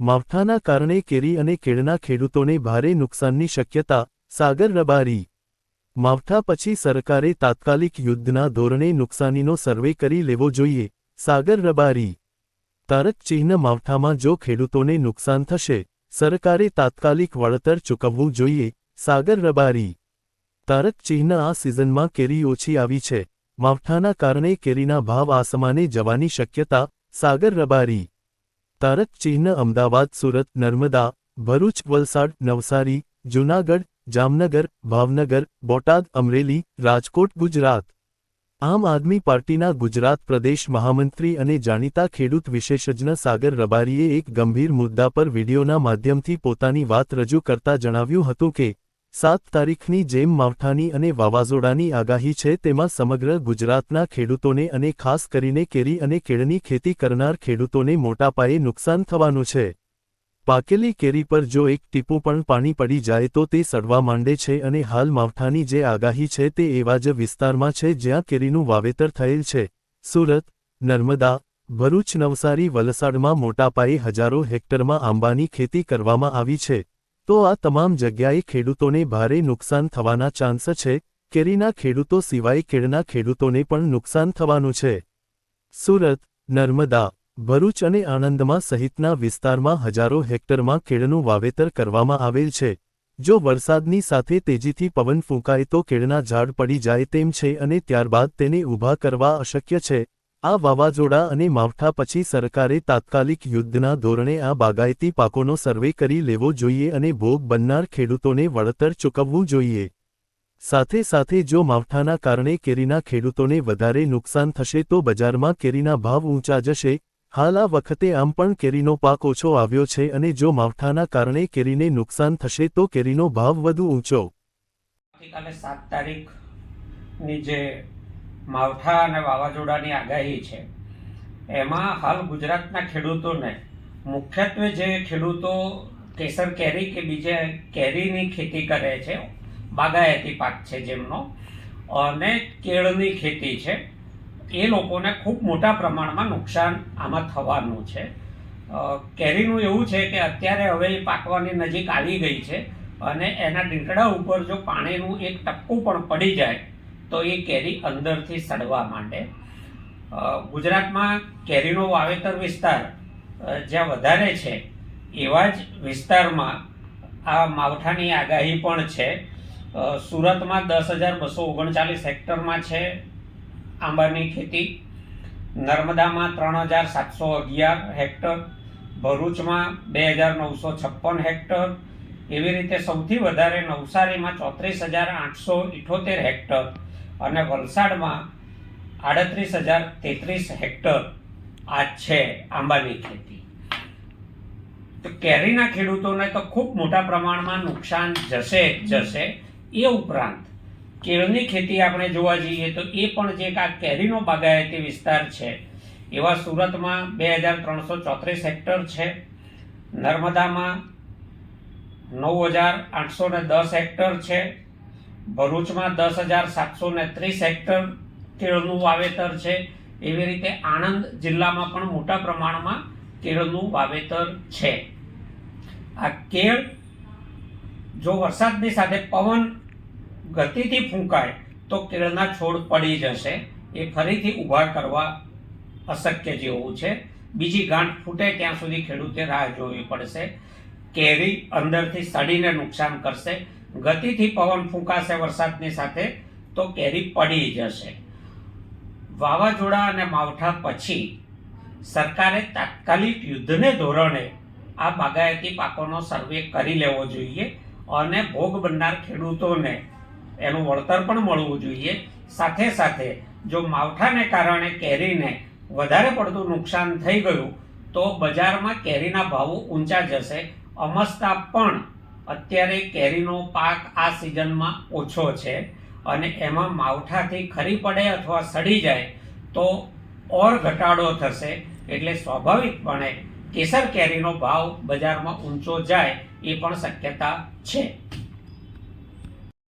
માવઠાના કારણે કેરી અને કેળના ખેડૂતોને ભારે નુકસાનની શક્યતા, સાગર રબારી. માવઠા પછી સરકારે તાત્કાલિક યુદ્ધના ધોરણે નુકસાનીનો સર્વે કરી લેવો જોઈએ, સાગર રબારી. તારક ચિહ્ન માવઠામાં જો ખેડૂતોને નુકસાન થશે, સરકારે તાત્કાલિક વળતર ચૂકવવું જોઈએ, સાગર રબારી. તારક ચિહ્ન આ સિઝનમાં કેરી ઓછી આવી છે, માવઠાના કારણે કેરીના ભાવ આસમાને જવાની શક્યતા, સાગર રબારી. તારક ચિહ્ન અમદાવાદ, સુરત, નર્મદા, ભરૂચ, વલસાડ, નવસારી, જૂનાગઢ, જામનગર, ભાવનગર, બોટાદ, અમરેલી, રાજકોટ, ગુજરાત. આમ આદમી પાર્ટીના ગુજરાત પ્રદેશ મહામંત્રી અને જાણીતા ખેડૂત વિશેષજ્ઞ સાગર રબારીએ એક ગંભીર મુદ્દા પર વિડીયોના માધ્યમથી પોતાની વાત રજૂ કરતા જણાવ્યું હતું કે 7 તારીખની જેમ માવઠાની અને વાવાઝોડાની આગાહી છે, તેમાં સમગ્ર ગુજરાતના ખેડૂતોને અને ખાસ કરીને કેરી અને કેળની ખેતી કરનાર ખેડૂતોને મોટા પાયે નુકસાન થવાનું છે. પાકેલી કેરી પર જો એક ટીપું પણ પાણી પડી જાય તો તે સડવા માંડે છે અને હાલ માવઠાની જે આગાહી છે તે એવા જ વિસ્તારમાં છે જ્યાં કેરીનું વાવેતર થયેલ છે. સુરત, નર્મદા, ભરૂચ, નવસારી, વલસાડમાં મોટા પાયે હજારો હેક્ટરમાં આંબાની ખેતી કરવામાં આવી છે. તો આ તમામ જગ્યાએ ખેડૂતોને ભારે નુકસાન થવાના ચાન્સ છે. કેરીના ખેડૂતો સિવાય કેળના ખેડૂતોને પણ નુકસાન થવાનું છે. સુરત, નર્મદા, ભરૂચ અને આણંદમાં સહિતના વિસ્તારમાં હજારો હેક્ટરમાં કેળનું વાવેતર કરવામાં આવેલ છે. જો વરસાદની સાથે તેજીથી પવન ફૂંકાય તો કેળના ઝાડ પડી જાય તેમ છે અને ત્યારબાદ તેને ઊભા કરવા અશક્ય છે. આ વાવાઝોડા અને માવઠા પછી સરકારે તાત્કાલિક યુદ્ધના ધોરણે આ બાગાયતી પાકોનો સર્વે કરી લેવો જોઈએ અને ભોગ બનનાર ખેડૂતોને વળતર ચૂકવવું જોઈએ. સાથે સાથે જો માવઠાના કારણે કેરીના ખેડૂતોને વધારે નુકસાન થશે તો બજારમાં કેરીના ભાવ ઊંચા જશે. હાલ આ વખતે આમ પણ કેરીનો પાક ઓછો આવ્યો છે અને જો માવઠાના કારણે કેરીને નુકસાન થશે તો કેરીનો ભાવ વધુ ઊંચો. આવતીકાલે 7 તારીખની જે માવઠા અને વાવાઝોડાની આગાહી છે એમાં હાલ ગુજરાતના ખેડૂતોને મુખ્યત્વે જે ખેડૂતો કેસર કેરી કે બીજે કેરીની ખેતી કરે છે, બાગાયતી પાક છે જેમનો, અને કેળની ખેતી છે, એ લોકોને ખૂબ મોટા પ્રમાણમાં નુકસાન આમાં થવાનું છે. કેરીનું એવું છે કે અત્યારે હવે એ પાકવાની નજીક આવી ગઈ છે અને એના ડીંટડા ઉપર જો પાણીનું એક ટપકું પણ પડી જાય તો એ કેરી અંદરથી સડવા માંડે. ગુજરાતમાં કેરીનો વાવેતર વિસ્તાર જ્યાં વધારે છે એવા જ વિસ્તારમાં આ માવઠાની આગાહી પણ છે. સુરતમાં 10,239 હેક્ટરમાં છે આંબાની ખેતી, નર્મદામાં 3,711 હેક્ટર, ભરૂચમાં 2,956 હેક્ટર, એવી રીતે સૌથી વધારે નવસારીમાં 34,878 હેક્ટર અને વલસાડમાં 38,033 હેક્ટર આ છે આંબાની ખેતી. તો કેરીના ખેડૂતોને તો ખૂબ મોટા પ્રમાણમાં નુકસાન જશે. એ ઉપરાંત કેળની ખેતી આપણે જોવા જઈએ તો એ પણ જે આ કેરીનો બાગાયતી વિસ્તાર છે એવા સુરતમાં 2,334 હેક્ટર છે, નર્મદામાં 9,810 હેક્ટર છે, ભરૂચમાં 10,730 હેક્ટર કેળનું વાવેતર છે. એવી રીતે આણંદ જિલ્લામાં પણ મોટા પ્રમાણમાં કેળનું વાવેતર છે. આ કેળ જો વરસાદની સાથે પવન ગતિથી ફૂંકાય તો કેળના છોડ પડી જશે. એ ફરીથી ઊભા કરવા અશક્ય જેવું છે. બીજી ગાંઠ ફૂટે ત્યાં સુધી ખેડૂતે રાહ જોવી પડશે. કેરી અંદરથી સડીને નુકસાન કરશે. ગતિથી પવન ફૂંકાશે વરસાદની સાથે તો કેરી પડી જશે. વાવાઝોડા અને માવઠા પછી સરકારે તાત્કાલિક યુદ્ધને ધોરણે આ બાગાયતી પાકોનો સર્વે કરી લેવો જોઈએ અને ભોગ બનનાર ખેડૂતોને એનું વળતર પણ મળવું જોઈએ. સાથે સાથે જો માવઠાને કારણે કેરીને વધારે પડતું નુકસાન થઈ ગયું તો બજારમાં કેરીના ભાવો ઊંચા જશે. અમસ્તા પણ અત્યારે કેરીનો પાક આ સિઝનમાં ઓછો છે અને એમાં માવઠાથી ખરી પડે અથવા સડી જાય તો ઓર ઘટાડો થશે. એટલે સ્વાભાવિકપણે કેસર કેરીનો ભાવ બજારમાં ઊંચો જાય એ પણ શક્યતા છે.